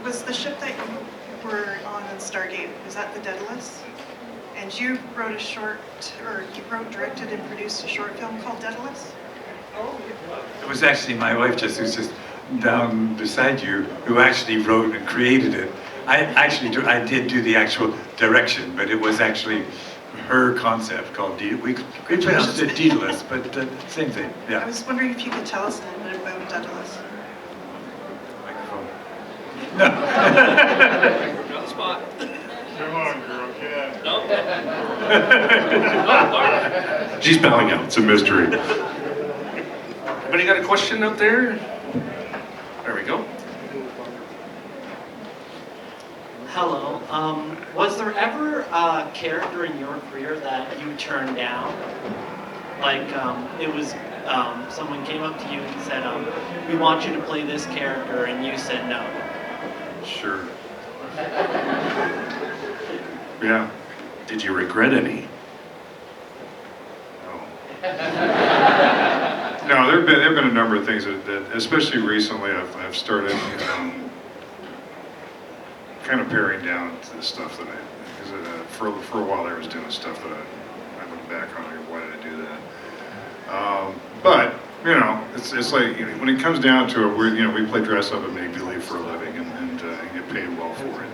was the ship that you were on in Stargate, was that the Daedalus? And you wrote a short, or you wrote, directed, and produced a short film called Daedalus? It was actually my wife, who's just down beside you, who actually wrote and created it. I did do the actual direction, but it was actually her concept called we pronounced it Daedalus, but same thing. Yeah. I was wondering if you could tell us a little bit about Daedalus. Microphone. On the spot. Come on, girl, get No. She's bowing out. It's a mystery. Anybody got a question up there? There we go. Hello. Was there ever a character in your career that you turned down? Like, it was, someone came up to you and said, we want you to play this character, and you said no. Sure. Yeah. Did you regret any? No. No, there've been a number of things that especially recently, I've started kind of paring down to the stuff that because for a while I was doing stuff that I look back on, why did I do that? But you know, it's like, you know, when it comes down to it, we play dress up and make believe for a living and get paid well for it.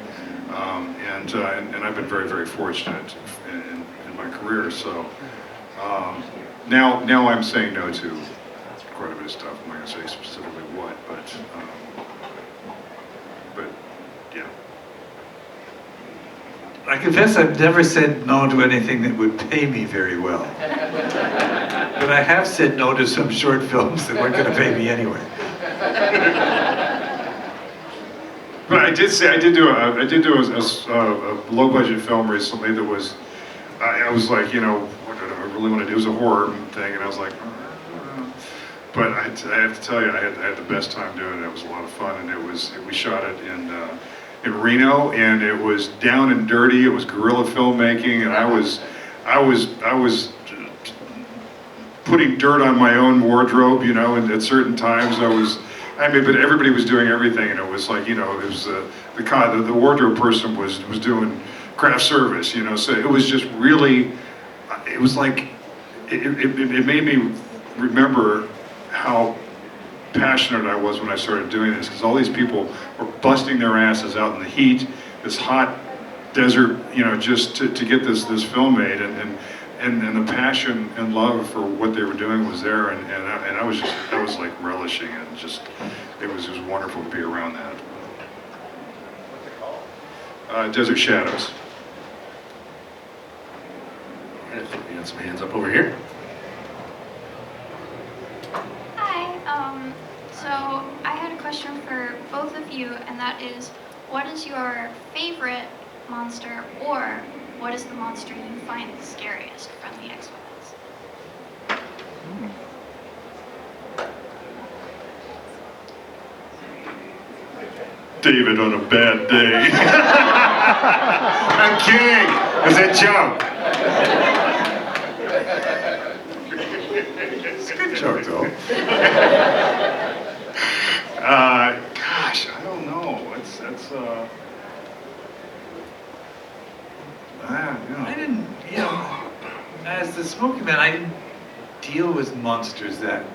And I've been very, very fortunate in my career. So now I'm saying no to quite a bit of stuff. I'm not going to say specifically what, but yeah. I confess I've never said no to anything that would pay me very well. But I have said no to some short films that weren't going to pay me anyway. But I did do a low budget film recently that was, I was like, you know, what did I really want to do? It was a horror thing, and I was like, but I have to tell you, I had the best time doing it. It was a lot of fun, and we shot it in Reno, and it was down and dirty. It was guerrilla filmmaking, and I was putting dirt on my own wardrobe, you know, and at certain times but everybody was doing everything, and it was like, you know, it was the wardrobe person was doing craft service, you know, so it was just really, it was like, it made me remember how passionate I was when I started doing this, because all these people were busting their asses out in the heat, this hot desert, you know, just to get this film made, and the passion and love for what they were doing was there, and I was like relishing it, and just it was wonderful to be around that. Desert Shadows. I think we got some hands up over here. So I had a question for both of you, and that is, what is your favorite monster, or what is the monster you find the scariest from the X-Files? David on a bad day. I'm kidding. It's a joke. It's a good joke, though. Gosh, I don't know. I didn't, you know, as the Smoky Man, I didn't deal with monsters that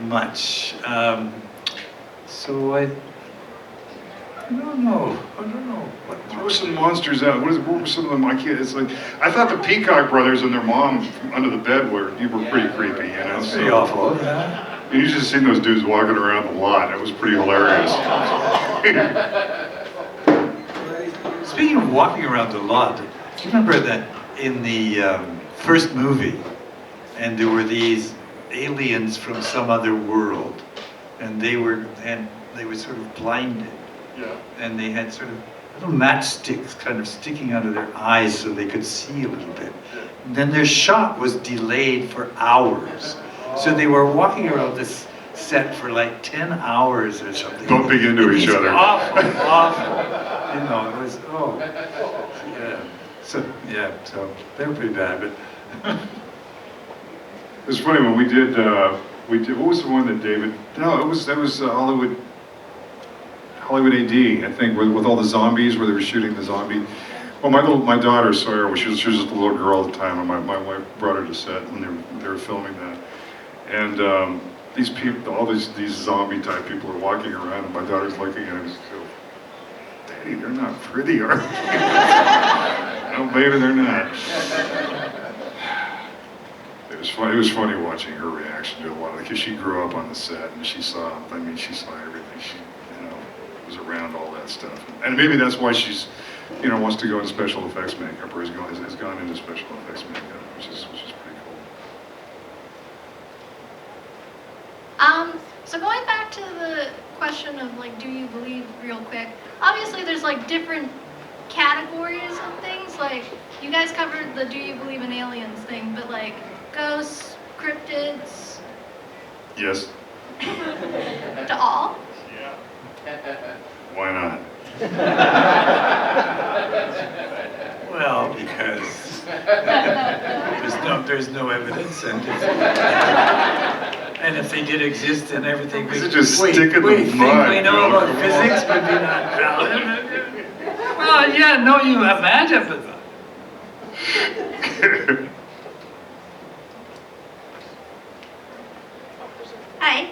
much. So I don't know. There were some monsters out. What were some of them? I can't. It's like, I thought the Peacock brothers and their mom under the bed were pretty creepy. You know, That's pretty awful. Yeah. You just seen those dudes walking around the lot. It was pretty hilarious. Speaking of walking around the lot, do you remember that in the first movie, and there were these aliens from some other world, and they were sort of blinded, Yeah. and they had sort of little matchsticks kind of sticking out of their eyes so they could see a little bit. And then their shot was delayed for hours, so they were walking around this set for like 10 hours or something. Bumping into each other. Awful. You know, it was, yeah. So they were pretty bad, but. It's funny when we did, what was the one that David, no, that was Hollywood Hollywood AD, I think, with all the zombies, where they were shooting the zombie. Well, my daughter Sawyer, she was just a little girl at the time, and my wife brought her to set when they were filming that. And these people, all these zombie type people are walking around, and my daughter's looking at him and goes, "Daddy, they're not pretty, are they?" No, baby, they're not. It was funny watching her reaction to a lot of it, because she grew up on the set and she saw everything. She, was around all that stuff. And maybe that's why she's, wants to go into special effects makeup, or has gone into special effects makeup, which is pretty cool. So going back to the question of like, do you believe real quick? Obviously there's like different categories of things. Like you guys covered the do you believe in aliens thing, but like ghosts, cryptids. Yes. To all? Why not? Well, because there's no evidence, and if they did exist, then everything we Just stick in the think mud, we know about physics would be not valid. Well, yeah, no, you imagine, but. Hi.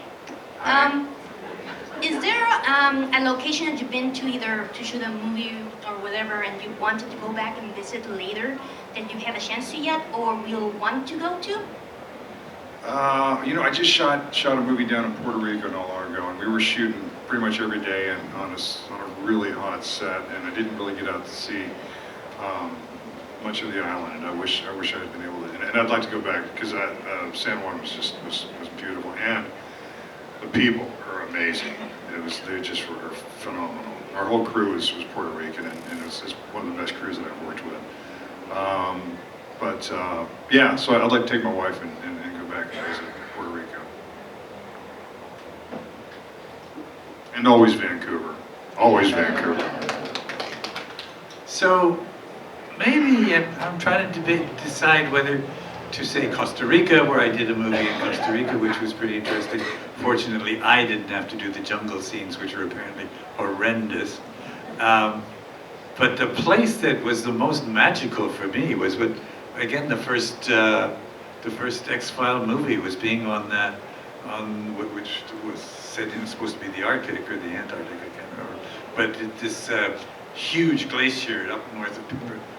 Is there a location that you've been to either to shoot a movie or whatever and you wanted to go back and visit later that you've had a chance to yet or will want to go to? I just shot a movie down in Puerto Rico not long ago, and we were shooting pretty much every day and on a really hot set, and I didn't really get out to see much of the island. And I wish I had been able to. And I'd like to go back because San Juan was beautiful, and the people are amazing. They just were phenomenal. Our whole crew was Puerto Rican, and it's one of the best crews that I've worked with. Yeah, so I'd like to take my wife and go back and visit Puerto Rico. And always Vancouver. Always Vancouver. So maybe I'm trying to decide whether to say Costa Rica, where I did a movie in Costa Rica, which was pretty interesting. Fortunately, I didn't have to do the jungle scenes, which were apparently horrendous. But the place that was the most magical for me was again, the first X-File movie was being which was set in, supposed to be the Arctic or the Antarctic, I can't remember. But this huge glacier up north of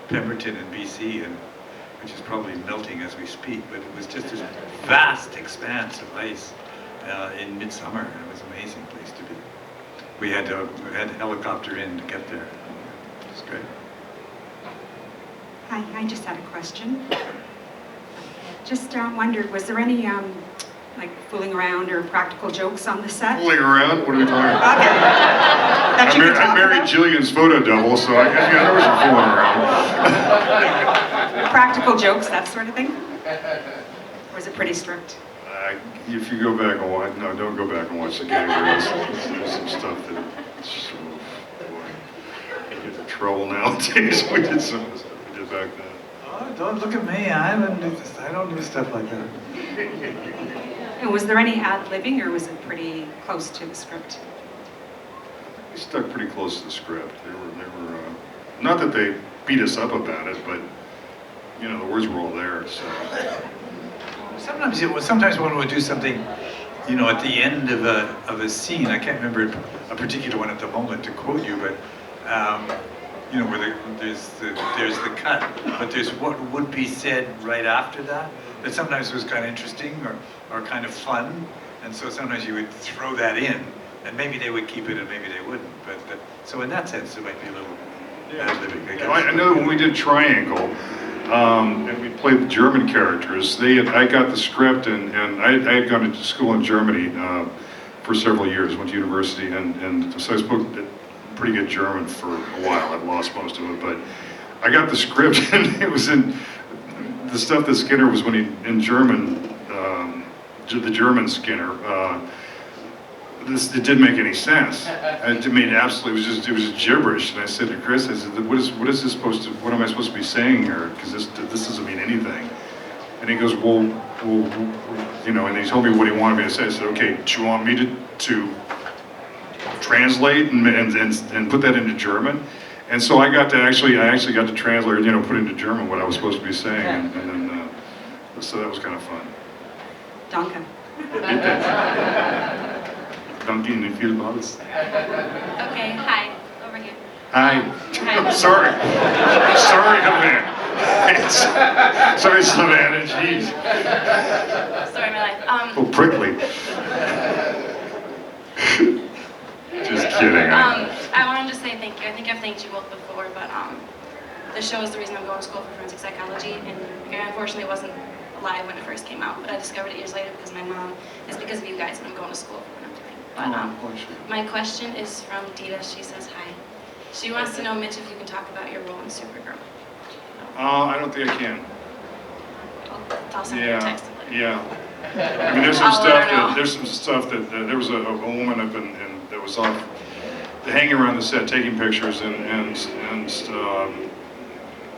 Pemberton in BC, which is probably melting as we speak, but it was just this vast expanse of ice in midsummer, and it was an amazing place to be. We had a helicopter in to get there. It was great. Hi, I just had a question. Just wondered, was there any like fooling around or practical jokes on the set? Fooling around? What are we talking about? Okay. That you could I talk married about? Jillian's photo double, so I guess there was some fooling around. Practical jokes, that sort of thing? Or was it pretty strict? If you go back and watch, no, don't go back and watch the game. There's some stuff that just, boy, I get in trouble nowadays. We did some of the stuff we did back then. Oh, don't look at me. I don't do stuff like that. And was there any ad-libbing, or was it pretty close to the script? We stuck pretty close to the script. They were not that they beat us up about it, but the words were all there. So Sometimes one would do something, at the end of a scene. I can't remember a particular one at the moment to quote you, but where there's the cut, but there's what would be said right after that. That sometimes was kind of interesting or kind of fun, and so sometimes you would throw that in, and maybe they would keep it and maybe they wouldn't. But so in that sense, it might be a little ad-libbing, I guess. I know when we did Triangle, and we played the German characters. I got the script, and I had gone to school in Germany for several years. Went to university, and so I spoke pretty good German for a while. I've lost most of it, but I got the script, and it was in the stuff that Skinner was in German. The German Skinner. It didn't make any sense. To me, it was just gibberish. And I said to Chris, I said, what is this supposed to? What am I supposed to be saying here? Because this doesn't mean anything. And he goes, well, and he told me what he wanted me to say. I said, okay, do you want me to translate and put that into German. And so I actually got to translate, put into German what I was supposed to be saying, and then so that was kind of fun. Danke. Bitte. Danke Ihnen vielmals. Okay, hi, over here. Hi. Hi. Sorry, Havana. Sorry, Savannah. Jeez. Story of my life. Oh, prickly. Just kidding. I wanted to say thank you. I think I've thanked you both before, but the show is the reason I'm going to school for forensic psychology, and I unfortunately wasn't alive when it first came out, but I discovered it years later because my mom, it's because of you guys, and I'm going to school for what I'm doing. But my question is from Dita. She says hi. She wants to know, Mitch, if you can talk about your role in Supergirl. I don't think I can. I'll toss it in your text. Yeah. I mean, there's some I'll stuff let her know. there's some stuff that there was a woman up in that was off hanging around the set taking pictures and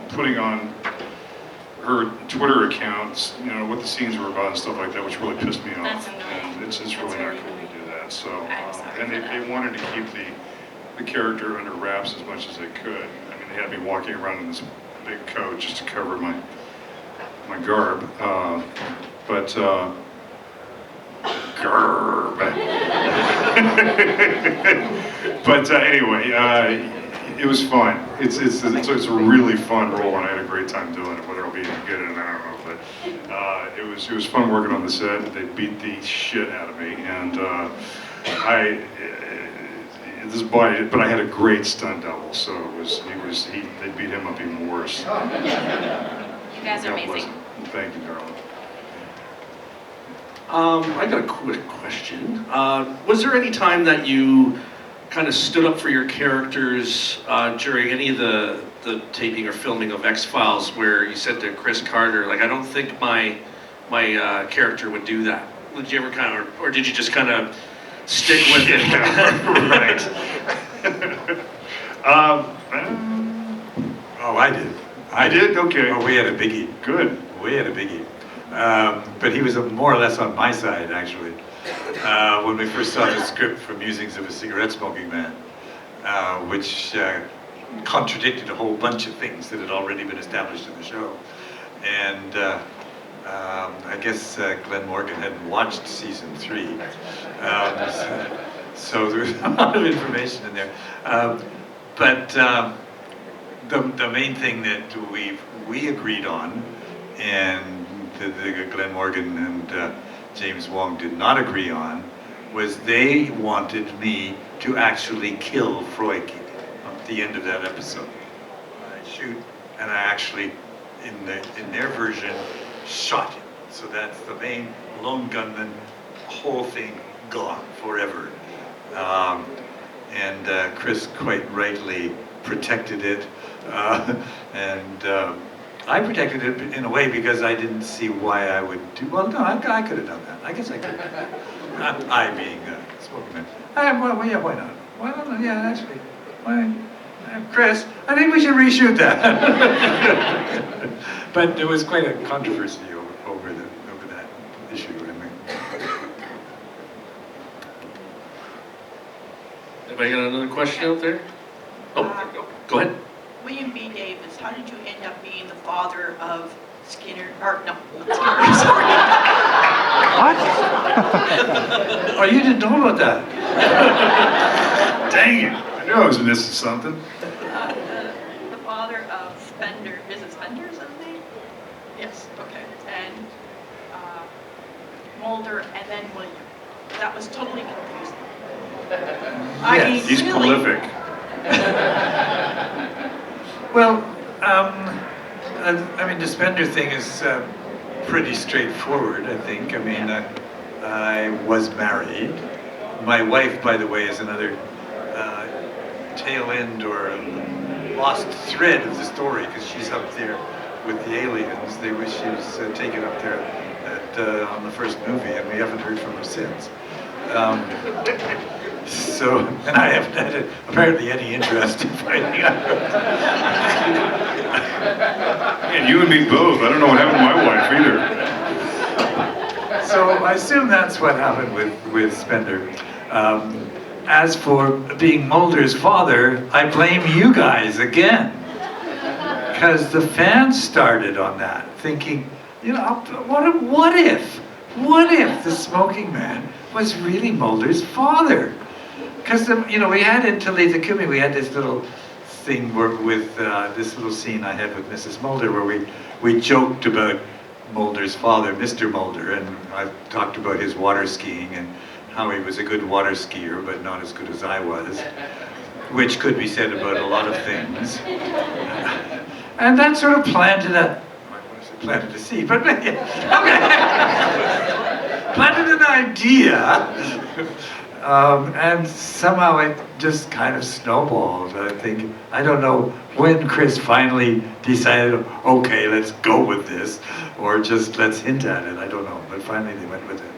putting on her Twitter accounts, what the scenes were about and stuff like that, which really pissed me off. That's annoying. And it's really not cool to do that. So I'm sorry and for that. they wanted to keep the character under wraps as much as they could. I mean, they had me walking around in this big coat just to cover my garb. Garb. But anyway, it was fun. It's a really fun role, and I had a great time doing it. Whether I'll be any good at it, I don't know. But it was fun working on the set. They beat the shit out of me, and but I had a great stunt double, so they beat him up even worse. You guys are God bless amazing. him. Thank you, darling. I got a quick question. Was there any time that you kind of stood up for your characters during any of the taping or filming of X-Files where you said to Chris Carter, like, I don't think my character would do that? Did you ever kind of, or did you just kind of stick with it? Right. Oh, I did. I did? Okay. Oh, we had a biggie. Good. We had a biggie. But he was more or less on my side, actually. When we first saw the script for Musings of a Cigarette Smoking Man, which contradicted a whole bunch of things that had already been established in the show. And I guess Glenn Morgan hadn't watched season 3. So there was a lot of information in there. But the main thing that we agreed on, and the Glenn Morgan and James Wong did not agree on, was they wanted me to actually kill Freud at the end of that episode. I shoot, and I actually, in their version, shot him. So that's the main lone gunman, whole thing gone forever. And Chris quite rightly protected it, and I protected it in a way because I didn't see why I would do. Well, no, I could have done that. I guess I could have done that. I being Smoking Man. Well, yeah, why not? Why not? Yeah, actually, why? Chris, I think we should reshoot that. But there was quite a controversy over that issue. Anybody got another question out there? Oh, there you go. Go ahead. William B. Davis, how did you end up being the father of Skinner, or no, not Skinner, sorry. What? Oh, you didn't know about that? Dang it. I knew I was missing something. The father of Spender, Mrs. Spender or something? Yes, okay. And Mulder and then William. That was totally confusing. Yes. He's really, prolific. Well, I mean, the Spender thing is pretty straightforward, I think. I mean, I was married. My wife, by the way, is another tail end or lost thread of the story because she's up there with the aliens. They wish she was taken up there on the first movie, and we haven't heard from her since. So, and I haven't had apparently any interest in finding out. And you and me both. I don't know what happened to my wife either. So I assume that's what happened with Spender. as for being Mulder's father, I blame you guys again. Because the fans started on that, thinking, you know, what if the smoking man was really Mulder's father? Because, you know, we had in Talitha Kumi, we had this little thing with this little scene I had with Mrs. Mulder where we joked about Mulder's father, Mr. Mulder, and I talked about his water skiing and how he was a good water skier, but not as good as I was, which could be said about a lot of things. And that sort of planted a seed, but okay. Planted an idea, and somehow it just kind of snowballed. I think, I don't know when Chris finally decided, okay, let's go with this, or just let's hint at it, I don't know, but finally they went with it.